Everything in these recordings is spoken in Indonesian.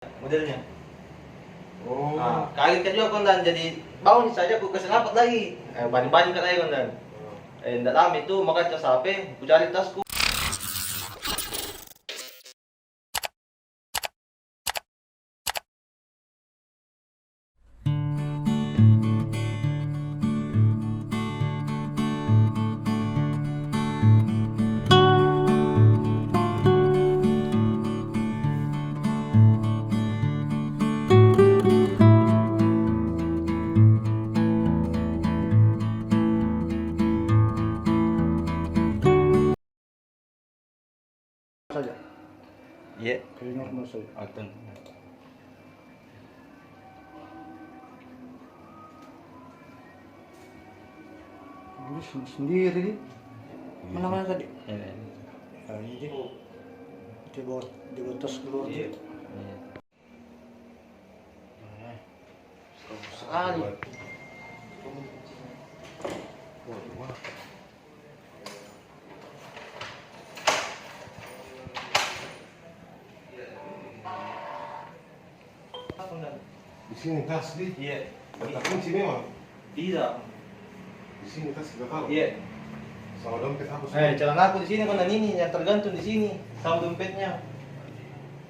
modelnya. Oh. Kaget kan juga kondan, jadi bangun saja aku keselapat lagi. Banding-banding kan aja kondan. Nggak lama itu maka cas HP, aku cari tasku. Saja. Iya. Kayak normal saja. Atun. Ini sendiri nih. Mana tadi? Ini. Nah, ini dia. Di batas keluar. Iya. Sekali. Di sini tas di. Iya. Ada kunci memang. Tidak. Di sini tas kita taruh. Iya. Sama dompet aku. Celana aku di sini kondan ini yang tergantung di sini sama dompetnya.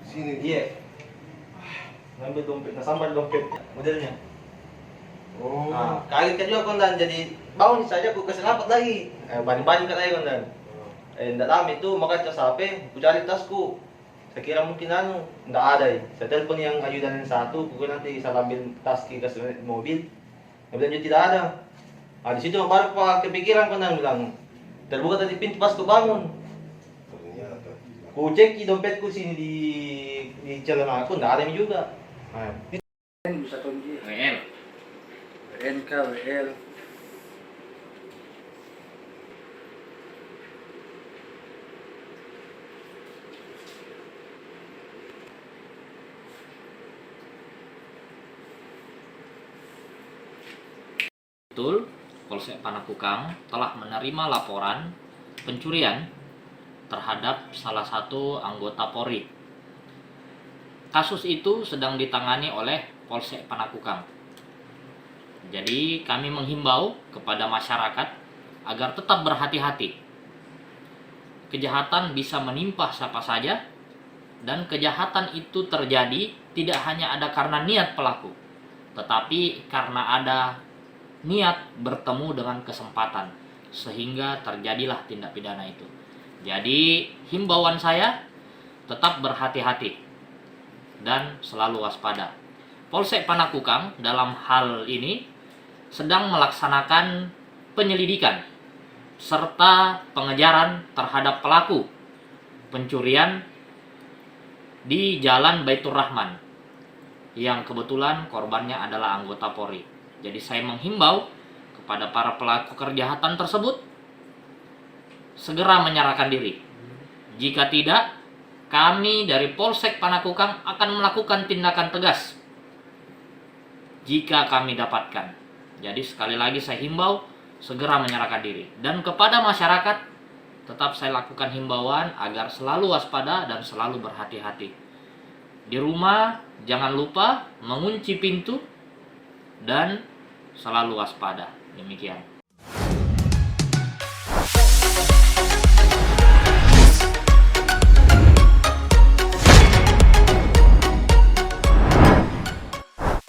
Di sini. Iya. Ngambil dompet, sambar dompetnya, modelnya. Oh. Kaget kan juga kondan, jadi bangun saja aku keselapat lagi. Banding-banding kan aja kondan. Nggak lama itu maka cas HP, aku cari tasku. Saya kira mungkin nggak ada. Saya telepon yang ajudan yang satu, pokoknya nanti saya ambil tas ke mobil. Dia bilang juga tidak ada. Di situ baru pak kepikiran kondan bilang, terbuka tadi pintu pas aku bangun. Ternyata. Ku cek di dompetku sini di celana aku nggak ada juga. Bisa tunjuk. WL. WNK, WL. Betul, Polsek Panakukang telah menerima laporan pencurian terhadap salah satu anggota Polri. Kasus itu sedang ditangani oleh Polsek Panakukang. Jadi kami menghimbau kepada masyarakat agar tetap berhati-hati. Kejahatan bisa menimpa siapa saja, dan kejahatan itu terjadi tidak hanya ada karena niat pelaku, tetapi karena ada niat bertemu dengan kesempatan, sehingga terjadilah tindak pidana itu. Jadi himbauan saya, tetap berhati-hati dan selalu waspada. Polsek Panakukang dalam hal ini sedang melaksanakan penyelidikan serta pengejaran terhadap pelaku pencurian di Jalan Baitur Rahman yang kebetulan korbannya adalah anggota Polri. Jadi saya menghimbau kepada para pelaku kejahatan tersebut segera menyerahkan diri. Jika tidak, kami dari Polsek Panakukang akan melakukan tindakan tegas jika kami dapatkan. Jadi sekali lagi saya himbau segera menyerahkan diri. Dan kepada masyarakat tetap saya lakukan himbauan agar selalu waspada dan selalu berhati-hati. Di rumah jangan lupa mengunci pintu dan selalu waspada. Demikian.